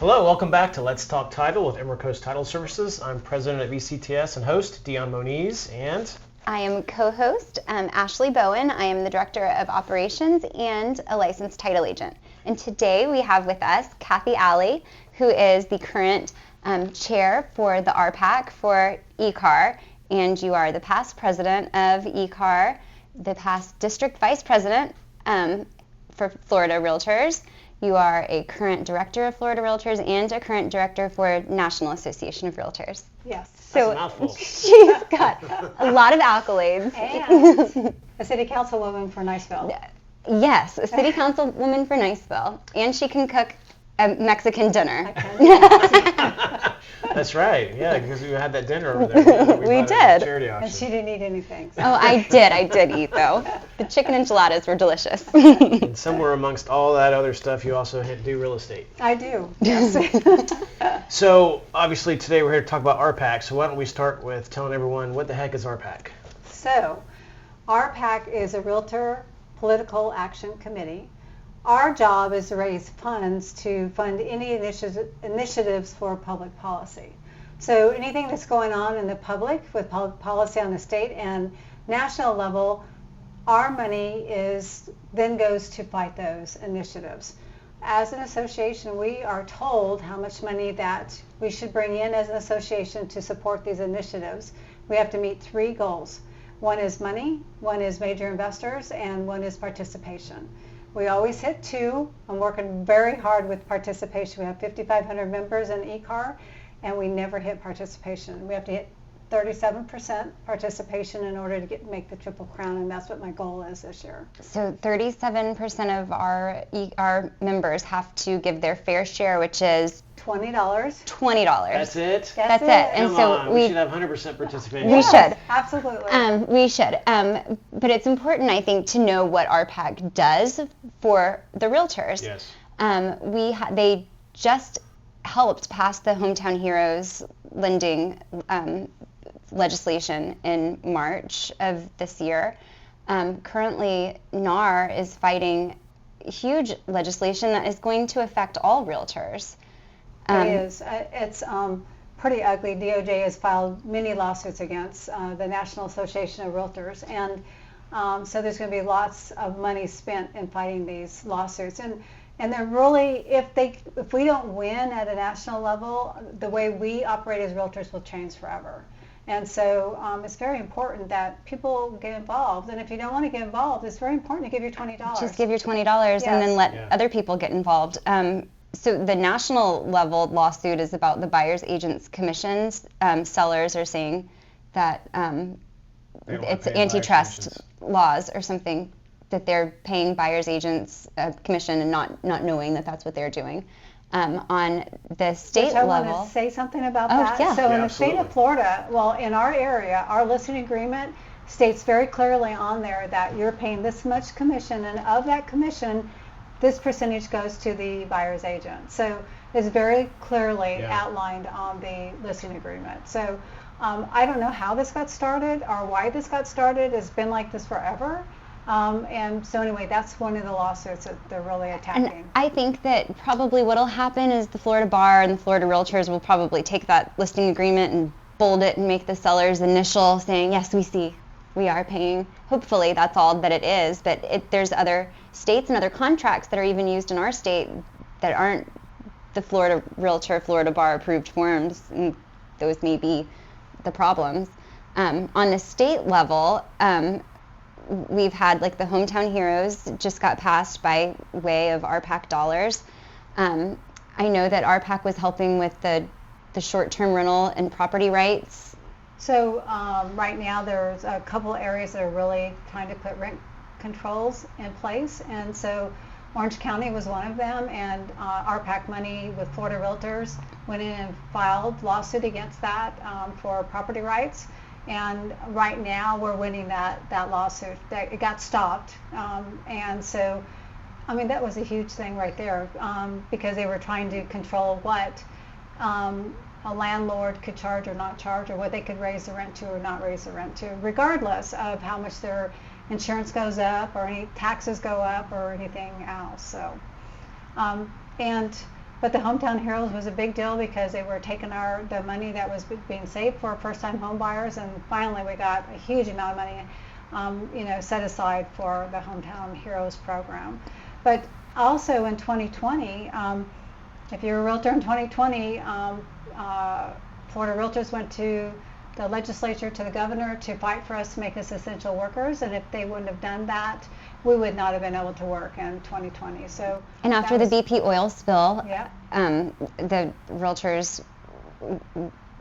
Hello, welcome back to Let's Talk Title with Emerald Coast Title Services. I'm president of ECTS and host Dion Moniz, and I am co-host Ashley Bowen. I am the director of operations and a licensed title agent. And today we have with us Kathy Alley, who is the current chair for the RPAC for ECAR, and you are the past president of ECAR, the past district vice president for Florida Realtors. You are a current director of Florida Realtors and a current director for National Association of Realtors. Yes. So that's a mouthful. She's got a lot of accolades. And a city councilwoman for Niceville. Yes, a city councilwoman for Niceville. And she can cook a Mexican dinner. That's right, yeah, because we had that dinner over there. That We did. Charity auction. And she didn't eat anything. So. Oh, I did eat though. The chicken enchiladas were delicious. And somewhere amongst all that other stuff, you also do real estate. I do, yes. So, obviously, today we're here to talk about RPAC, so why don't we start with telling everyone what the heck is RPAC? So, RPAC is a Realtor Political Action Committee. Our job is to raise funds to fund any initiatives for public policy. So anything that's going on in the public with public policy on the state and national level, our money then goes to fight those initiatives. As an association, we are told how much money that we should bring in as an association to support these initiatives. We have to meet 3 goals. One is money, one is major investors, and one is participation. We always hit 2. I'm working very hard with participation. We have 5,500 members in ECAR, and we never hit participation. We have to hit 37% participation in order to make the Triple Crown, and that's what my goal is this year. So 37% of our members have to give their fair share, which is $20. $20. That's it? That's it. And Come so on, we should have 100% participation. We should. Absolutely. We should. But it's important, I think, to know what RPAC does for the realtors. Yes. They just helped pass the Hometown Heroes lending legislation in March of this year. Currently, NAR is fighting huge legislation that is going to affect all realtors. It is. It's pretty ugly. DOJ has filed many lawsuits against the National Association of Realtors, and so there's going to be lots of money spent in fighting these lawsuits. And they're really, if we don't win at a national level, the way we operate as realtors will change forever. And so it's very important that people get involved. And if you don't want to get involved, it's very important to give your $20. Just give your $20 Yes. and then let other people get involved. So the national level lawsuit is about the buyer's agents commissions. Sellers are saying that it's antitrust laws or something, that they're paying buyer's agents a commission and not knowing that that's what they're doing. On the state level. I want to say something about that. Yeah. So in the Absolutely. state of Florida, well, in our area, our listing agreement states very clearly on there that you're paying this much commission, and of that commission, this percentage goes to the buyer's agent. So it's very clearly outlined on the listing agreement. So I don't know how this got started or why this got started. It's been like this forever. And so anyway, that's one of the lawsuits that they're really attacking. And I think that probably what'll happen is the Florida Bar and the Florida Realtors will probably take that listing agreement and bold it and make the seller's initial saying, yes, we see, we are paying. Hopefully that's all that it is, but there's other states and other contracts that are even used in our state that aren't the Florida Realtor, Florida Bar approved forms, and those may be the problems. On the state level, we've had like the Hometown Heroes just got passed by way of RPAC dollars. I know that RPAC was helping with the short-term rental and property rights. So right now there's a couple areas that are really trying to put rent controls in place, and so Orange County was one of them, and RPAC money with Florida Realtors went in and filed lawsuit against that for property rights. And right now we're winning that lawsuit. It got stopped, and so I mean that was a huge thing right there, because they were trying to control what a landlord could charge or not charge, or what they could raise the rent to or not raise the rent to, regardless of how much their insurance goes up or any taxes go up or anything else. So and But the Hometown Heroes was a big deal because they were taking the money that was being saved for first-time home buyers, and finally we got a huge amount of money, set aside for the Hometown Heroes program. But also in 2020, if you're a realtor in 2020, Florida Realtors went to the legislature, to the governor, to fight for us to make us essential workers, and if they wouldn't have done that, we would not have been able to work in 2020. So, and after the BP oil spill, yeah. The realtors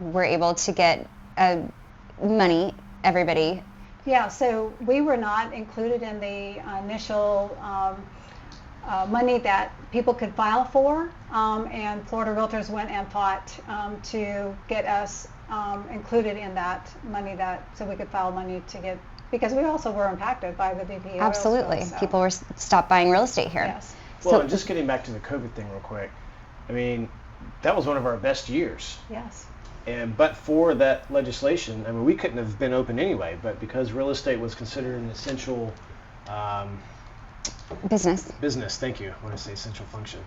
were able to get money, everybody. Yeah, so we were not included in the initial money that people could file for, and Florida Realtors went and fought to get us included in that money, so we could file money to get, because we also were impacted by the BP oil Absolutely. spill, so. People were stopped buying real estate here. Yes. Well, and just getting back to the COVID thing real quick, I mean, that was one of our best years. Yes. But for that legislation, I mean, we couldn't have been open anyway, but because real estate was considered an essential business, thank you, when I say essential function,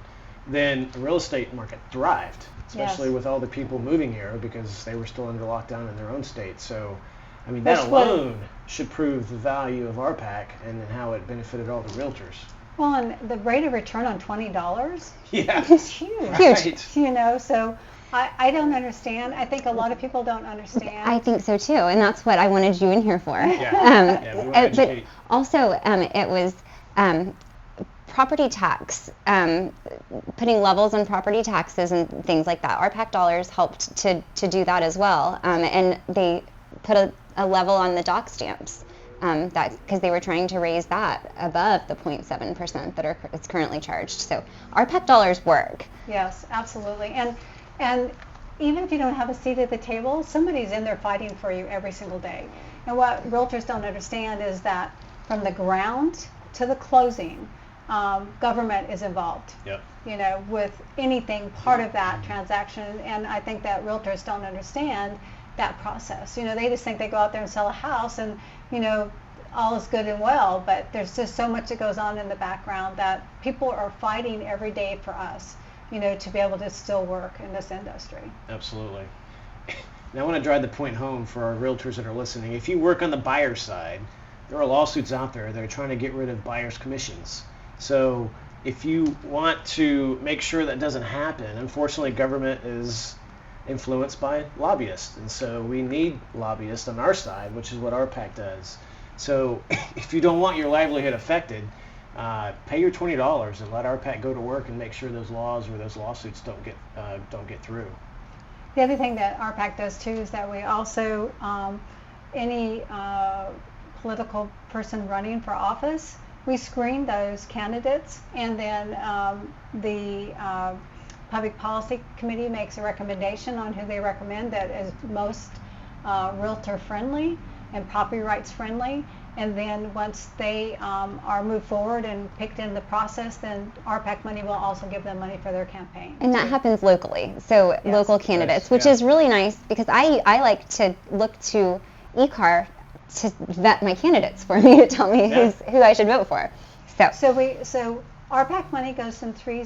then the real estate market thrived, especially Yes. with all the people moving here because they were still under lockdown in their own state. So, I mean, That's that what- alone should prove the value of RPAC and how it benefited all the realtors. Well, and the rate of return on $20 Yeah. is huge. Right. So I don't understand. I think a lot of people don't understand. I think so too, and that's what I wanted you in here for. Yeah, we want to But educate. also, it was property tax, putting levels on property taxes and things like that. RPAC dollars helped to do that as well, and they put a level on the dock stamps. Because they were trying to raise that above the 0.7% that is currently charged. So RPAC dollars work. Yes, absolutely. And even if you don't have a seat at the table, somebody's in there fighting for you every single day. And what realtors don't understand is that from the ground to the closing, government is involved. Yep. With anything part of that transaction. And I think that realtors don't understand that process. They just think they go out there and sell a house and, all is good and well, but there's just so much that goes on in the background that people are fighting every day for us, to be able to still work in this industry. Absolutely. Now I want to drive the point home for our realtors that are listening. If you work on the buyer side, there are lawsuits out there that are trying to get rid of buyers' commissions. So if you want to make sure that doesn't happen, unfortunately government is influenced by lobbyists, and so we need lobbyists on our side, which is what RPAC does. So if you don't want your livelihood affected, pay your $20 and let RPAC go to work and make sure those laws or those lawsuits don't get through. The other thing that RPAC does too is that we also, any political person running for office, we screen those candidates, and then the Public Policy Committee makes a recommendation on who they recommend that is most realtor friendly and property rights friendly, and then once they are moved forward and picked in the process, then RPAC money will also give them money for their campaign. And that happens locally, so Yes. local candidates, Nice, which yeah. is really nice because I like to look to ECAR to vet my candidates for me to tell me Yeah. who I should vote for. So RPAC money goes in three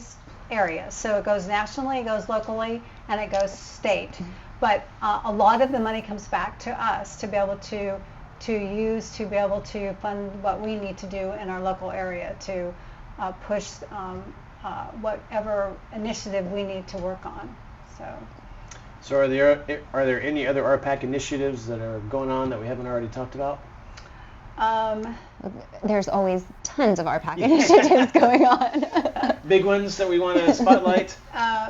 areas. So it goes nationally, it goes locally, and it goes state. But a lot of the money comes back to us to be able to use to be able to fund what we need to do in our local area to push whatever initiative we need to work on. So are there any other RPAC initiatives that are going on that we haven't already talked about? There's always tons of RPAC initiatives going on. Big ones that we want to spotlight?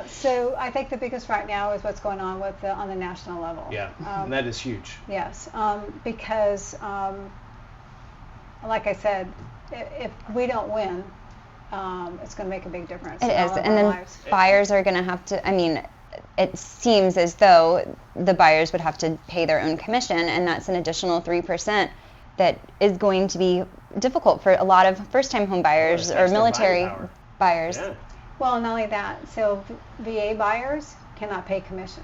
So I think the biggest right now is what's going on on the national level. Yeah, and that is huge. Yes, because like I said, if we don't win, it's going to make a big difference. It in is, all of and our then lives. buyers are going to have to, it seems as though the buyers would have to pay their own commission, and that's an additional 3% that is going to be difficult for a lot of first-time home buyers Well, or it affects their military buying power. buyers. Yeah. Well, not only that, so VA buyers cannot pay commission.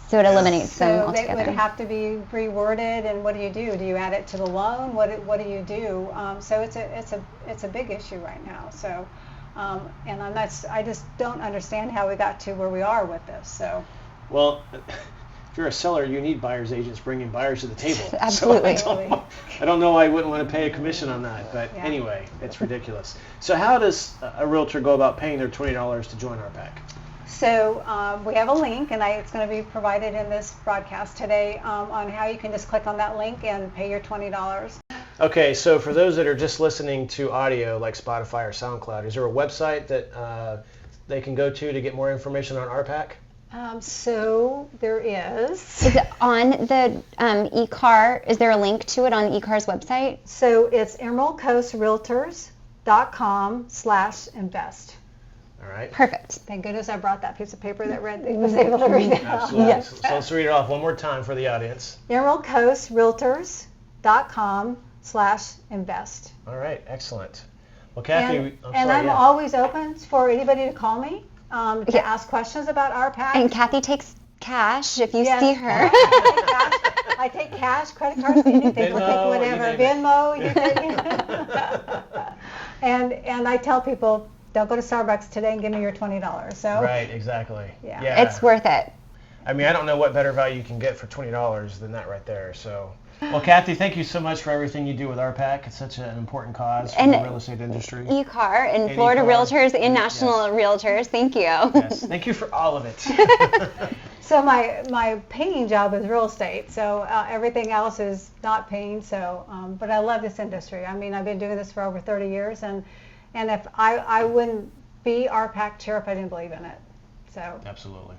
So it eliminates them So they altogether. would have to be reworded, and what do you do? Do you add it to the loan? What do you do? So it's a big issue right now. So And I just don't understand how we got to where we are with this. So, well, if you're a seller, you need buyer's agents bringing buyers to the table. Absolutely. So I don't know why I wouldn't want to pay a commission on that, but anyway, it's ridiculous. So how does a realtor go about paying their $20 to join RPAC? So we have a link, and it's going to be provided in this broadcast today on how you can just click on that link and pay your $20. Okay, so for those that are just listening to audio like Spotify or SoundCloud, is there a website that they can go to get more information on RPAC? So there is. Is it on the eCar? Is there a link to it on eCar's website? So it's emeraldcoastrealtors.com/invest. All right. Perfect. Thank goodness I brought that piece of paper that was able to read it. Absolutely. Yes. So let's read it off one more time for the audience. emeraldcoastrealtors.com/invest. All right. Excellent. Well, Kathy, I'm always open for anybody to call me to ask questions about RPAC. And Kathy takes cash if you see her. I take cash, credit cards, anything, Venmo, whatever. Venmo, and I tell people, don't go to Starbucks today and give me your $20. So right, exactly. Yeah. It's worth it. I mean, I don't know what better value you can get for $20 than that right there. So, well, Kathy, thank you so much for everything you do with RPAC. It's such an important cause for the real estate industry. eCar and Florida Realtors and National Realtors. Thank you. Yes, thank you for all of it. So my paying job is real estate. So everything else is not paying. So, but I love this industry. I mean, I've been doing this for over 30 years, and if I wouldn't be RPAC chair if I didn't believe in it. So absolutely.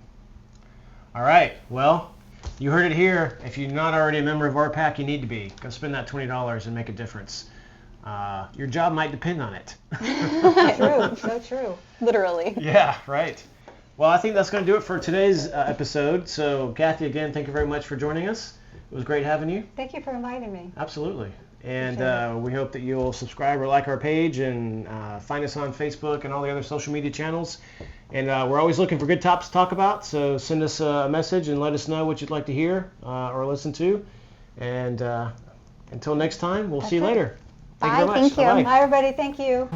All right. Well, you heard it here. If you're not already a member of RPAC, you need to be. Go spend that $20 and make a difference. Your job might depend on it. True. So true. Literally. Yeah. Right. Well, I think that's going to do it for today's episode. So, Kathy, again, thank you very much for joining us. It was great having you. Thank you for inviting me. Absolutely. And we hope that you'll subscribe or like our page and find us on Facebook and all the other social media channels. And we're always looking for good topics to talk about, so send us a message and let us know what you'd like to hear or listen to. And until next time, we'll see you later. Bye, Thank you very much. thank you. Bye, everybody. Thank you.